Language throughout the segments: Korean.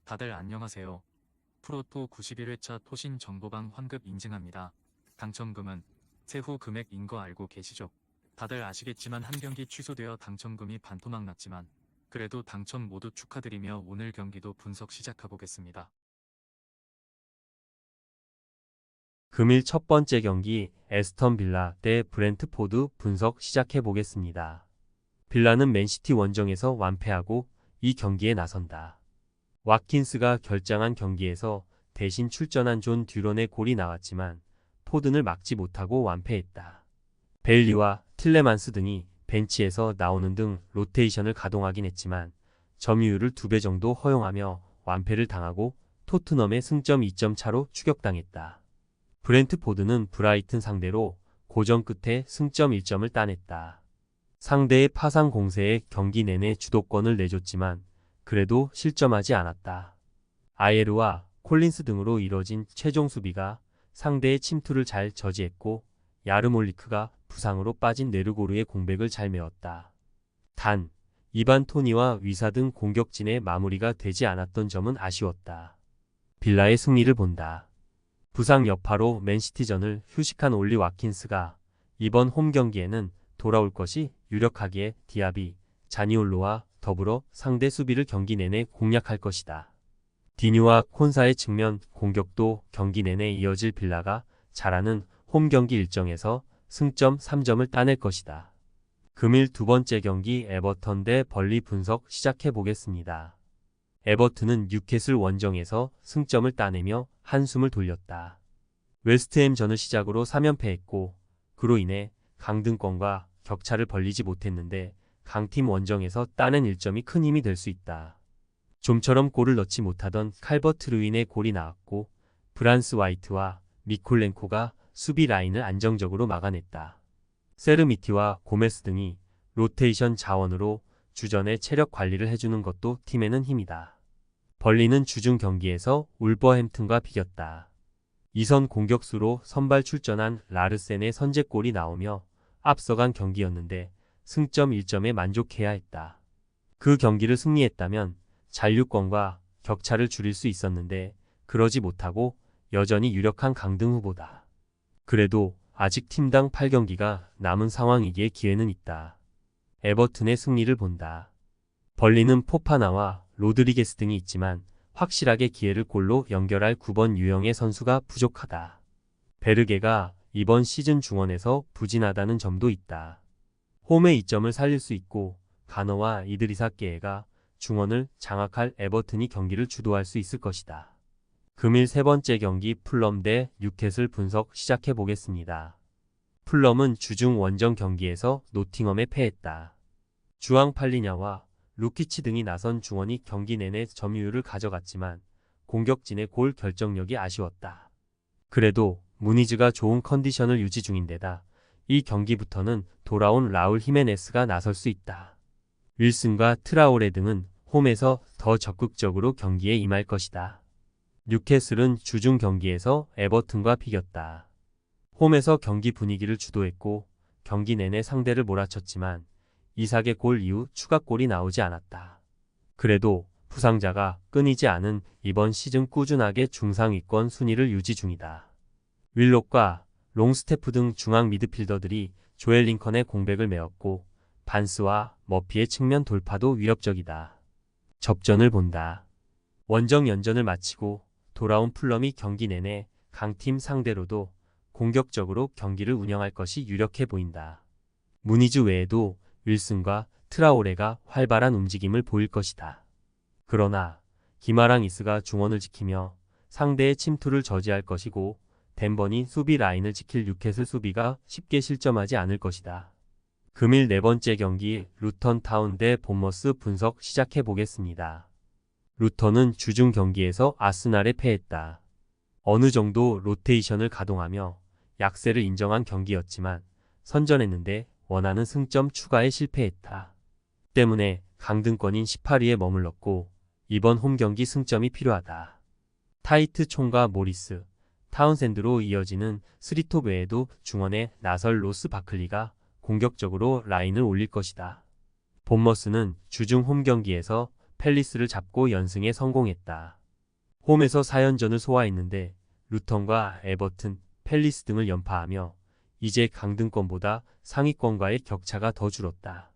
다들 안녕하세요. 프로토 91회차 토신 정보방 환급 인증합니다. 당첨금은 세후 금액인 거 알고 계시죠? 다들 아시겠지만 한 경기 취소되어 당첨금이 반토막 났지만 그래도 당첨 모두 축하드리며 오늘 경기도 분석 시작해보겠습니다. 금일 첫 번째 경기 에스턴 빌라 대 브렌트포드 분석 시작해 보겠습니다. 빌라는 맨시티 원정에서 완패하고 이 경기에 나선다. 와킨스가 결장한 경기에서 대신 출전한 존 듀런의 골이 나왔지만 포든을 막지 못하고 완패했다. 벨리와 틸레만스 등이 벤치에서 나오는 등 로테이션을 가동하긴 했지만 점유율을 2배 정도 허용하며 완패를 당하고 토트넘의 승점 2점 차로 추격당했다. 브렌트포드는 브라이튼 상대로 고전 끝에 승점 1점을 따냈다. 상대의 파상 공세에 경기 내내 주도권을 내줬지만 그래도 실점하지 않았다. 아예르와 콜린스 등으로 이뤄진 최종 수비가 상대의 침투를 잘 저지했고 야르몰리크가 부상으로 빠진 네르고르의 공백을 잘 메웠다. 단, 이반 토니와 위사 등 공격진의 마무리가 되지 않았던 점은 아쉬웠다. 빌라의 승리를 본다. 부상 여파로 맨시티전을 휴식한 올리 와킨스가 이번 홈 경기에는 돌아올 것이 유력하기에 디아비, 자니올로와 더불어 상대 수비를 경기 내내 공략할 것이다. 디뉴와 콘사의 측면 공격도 경기 내내 이어질 빌라가 잘하는 홈 경기 일정에서 승점 3점을 따낼 것이다. 금일 두 번째 경기 에버턴 대 벌리 분석 시작해 보겠습니다. 에버튼은 뉴캐슬 원정에서 승점을 따내며 한숨을 돌렸다. 웨스트햄전을 시작으로 3연패했고 그로 인해 강등권과 격차를 벌리지 못했는데 강팀 원정에서 따낸 1점이 큰 힘이 될 수 있다. 좀처럼 골을 넣지 못하던 칼버트 루인의 골이 나왔고 브란스 와이트와 미콜렌코가 수비 라인을 안정적으로 막아냈다. 세르미티와 고메스 등이 로테이션 자원으로 주전의 체력 관리를 해주는 것도 팀에는 힘이다. 벌리는 주중 경기에서 울버햄튼과 비겼다. 2선 공격수로 선발 출전한 라르센의 선제골이 나오며 앞서간 경기였는데 승점 1점에 만족해야 했다. 그 경기를 승리했다면 잔류권과 격차를 줄일 수 있었는데 그러지 못하고 여전히 유력한 강등 후보다. 그래도 아직 팀당 8경기가 남은 상황이기에 기회는 있다. 에버튼의 승리를 본다. 벌리는 포파나와 로드리게스 등이 있지만 확실하게 기회를 골로 연결할 9번 유형의 선수가 부족하다. 베르게가 이번 시즌 중원에서 부진하다는 점도 있다. 홈의 이점을 살릴 수 있고 가너와 이드리사 게에가 중원을 장악할 에버튼이 경기를 주도할 수 있을 것이다. 금일 세 번째 경기 풀럼 대 뉴캐슬 분석 시작해 보겠습니다. 풀럼은 주중 원정 경기에서 노팅엄에 패했다. 주앙 팔리냐와 루키치 등이 나선 중원이 경기 내내 점유율을 가져갔지만 공격진의 골 결정력이 아쉬웠다. 그래도 무니즈가 좋은 컨디션을 유지 중인데다 이 경기부터는 돌아온 라울 히메네스가 나설 수 있다. 윌슨과 트라오레 등은 홈에서 더 적극적으로 경기에 임할 것이다. 뉴캐슬은 주중 경기에서 에버튼과 비겼다. 홈에서 경기 분위기를 주도했고 경기 내내 상대를 몰아쳤지만 이삭의 골 이후 추가골이 나오지 않았다. 그래도 부상자가 끊이지 않은 이번 시즌 꾸준하게 중상위권 순위를 유지 중이다. 윌록과 롱스태프 등 중앙 미드필더들이 조엘 링컨의 공백을 메웠고 반스와 머피의 측면 돌파도 위협적이다. 접전을 본다. 원정 연전을 마치고 돌아온 풀럼이 경기 내내 강팀 상대로도 공격적으로 경기를 운영할 것이 유력해 보인다. 무니즈 외에도 윌슨과 트라오레가 활발한 움직임을 보일 것이다. 그러나 기마랑 이스가 중원을 지키며 상대의 침투를 저지할 것이고 덴번이 수비 라인을 지킬 뉴캐슬 수비가 쉽게 실점하지 않을 것이다. 금일 네 번째 경기 루턴 타운 대 본머스 분석 시작해 보겠습니다. 루턴은 주중 경기에서 아스날에 패했다. 어느 정도 로테이션을 가동하며 약세를 인정한 경기였지만 선전했는데 원하는 승점 추가에 실패했다. 때문에 강등권인 18위에 머물렀고 이번 홈 경기 승점이 필요하다. 타이트 총과 모리스, 타운샌드로 이어지는 스리톱 외에도 중원에 나설 로스 바클리가 공격적으로 라인을 올릴 것이다. 본머스는 주중 홈 경기에서 팰리스를 잡고 연승에 성공했다. 홈에서 4연전을 소화했는데 루턴과 에버튼, 팰리스 등을 연파하며 이제 강등권보다 상위권과의 격차가 더 줄었다.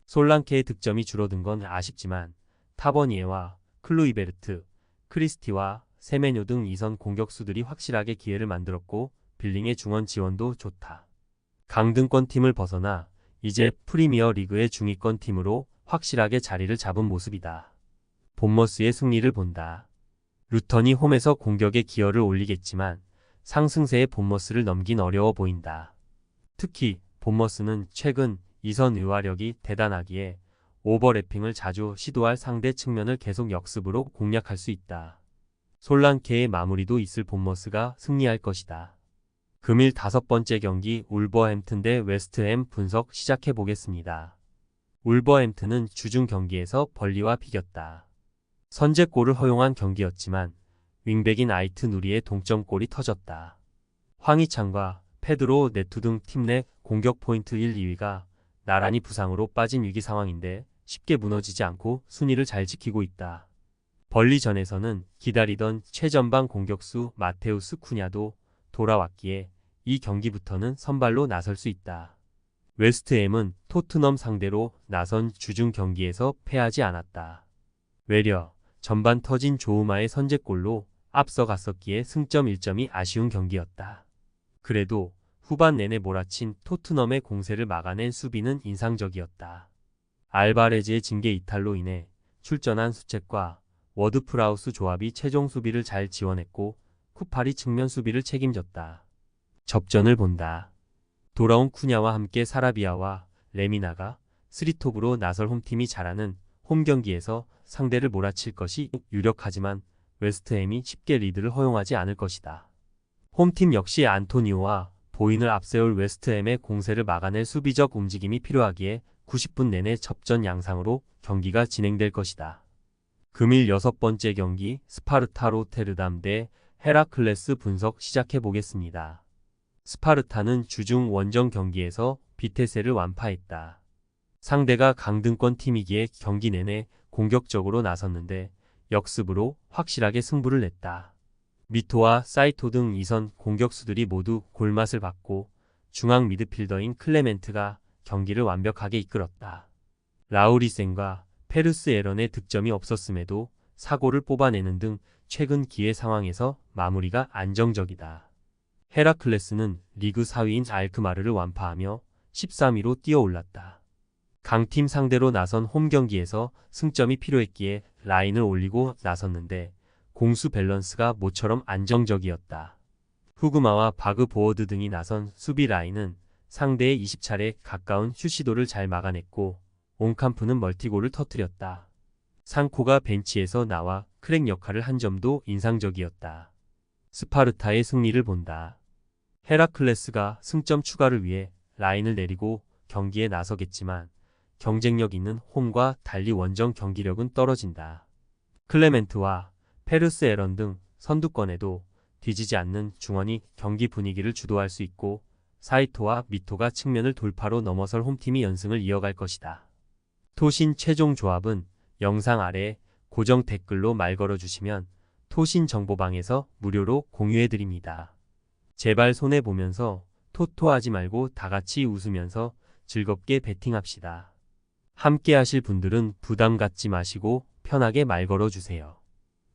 솔랑케의 득점이 줄어든 건 아쉽지만 타버니에와 클루이베르트, 크리스티와 세메뇨 등 2선 공격수들이 확실하게 기회를 만들었고 빌링의 중원 지원도 좋다. 강등권 팀을 벗어나 이제 프리미어 리그의 중위권 팀으로 확실하게 자리를 잡은 모습이다. 본머스의 승리를 본다. 루턴이 홈에서 공격에 기여를 올리겠지만 상승세의 본머스를 넘긴 어려워 보인다. 특히 본머스는 최근 2선 의화력이 대단하기에 오버래핑을 자주 시도할 상대 측면을 계속 역습으로 공략할 수 있다. 솔랑케의 마무리도 있을 본머스가 승리할 것이다. 금일 5번째 경기 울버햄튼 대 웨스트햄 분석 시작해 보겠습니다. 울버햄튼은 주중 경기에서 벌리와 비겼다. 선제골을 허용한 경기였지만 윙백인 아이트 누리의 동점골이 터졌다. 황희찬과 페드로 네투 등 팀 내 공격 포인트 1, 2위가 나란히 부상으로 빠진 위기 상황인데 쉽게 무너지지 않고 순위를 잘 지키고 있다. 벌리전에서는 기다리던 최전방 공격수 마테우스 쿠냐도 돌아왔기에 이 경기부터는 선발로 나설 수 있다. 웨스트햄은 토트넘 상대로 나선 주중 경기에서 패하지 않았다. 외려 전반 터진 조우마의 선제골로 앞서갔었기에 승점 1점이 아쉬운 경기였다. 그래도 후반 내내 몰아친 토트넘의 공세를 막아낸 수비는 인상적이었다. 알바레즈의 징계 이탈로 인해 출전한 수책과 워드프라우스 조합이 최종 수비를 잘 지원했고 쿠팔이 측면 수비를 책임졌다. 접전을 본다. 돌아온 쿠냐와 함께 사라비아와 레미나가 3톱으로 나설 홈팀이 잘하는 홈 경기에서 상대를 몰아칠 것이 유력하지만 웨스트햄이 쉽게 리드를 허용하지 않을 것이다. 홈팀 역시 안토니오와 보인을 앞세울 웨스트햄의 공세를 막아낼 수비적 움직임이 필요하기에 90분 내내 접전 양상으로 경기가 진행될 것이다. 금일 6번째 경기 스파르타 로테르담 대 헤라클레스 분석 시작해 보겠습니다. 스파르타는 주중 원정 경기에서 비테세를 완파했다. 상대가 강등권 팀이기에 경기 내내 공격적으로 나섰는데 역습으로 확실하게 승부를 냈다. 미토와 사이토 등 2선 공격수들이 모두 골맛을 봤고 중앙 미드필더인 클레멘트가 경기를 완벽하게 이끌었다. 라우리센과 페르스 에런의 득점이 없었음에도 사고를 뽑아내는 등 최근 기회 상황에서 마무리가 안정적이다. 헤라클레스는 리그 4위인 알크마르를 완파하며 13위로 뛰어올랐다. 강팀 상대로 나선 홈 경기에서 승점이 필요했기에 라인을 올리고 나섰는데 공수 밸런스가 모처럼 안정적이었다. 후그마와 바그 보어드 등이 나선 수비 라인은 상대의 20차례 가까운 슛 시도를 잘 막아냈고 온캄프는 멀티골을 터뜨렸다. 상코가 벤치에서 나와 크랙 역할을 한 점도 인상적이었다. 스파르타의 승리를 본다. 헤라클레스가 승점 추가를 위해 라인을 내리고 경기에 나서겠지만 경쟁력 있는 홈과 달리 원정 경기력은 떨어진다. 클레멘트와 페르스 에런 등 선두권에도 뒤지지 않는 중원이 경기 분위기를 주도할 수 있고 사이토와 미토가 측면을 돌파로 넘어설 홈팀이 연승을 이어갈 것이다. 토신 최종 조합은 영상 아래 고정 댓글로 말 걸어주시면 토신 정보방에서 무료로 공유해드립니다. 제발 손해보면서 토토하지 말고 다같이 웃으면서 즐겁게 베팅합시다. 함께 하실 분들은 부담 갖지 마시고 편하게 말 걸어주세요.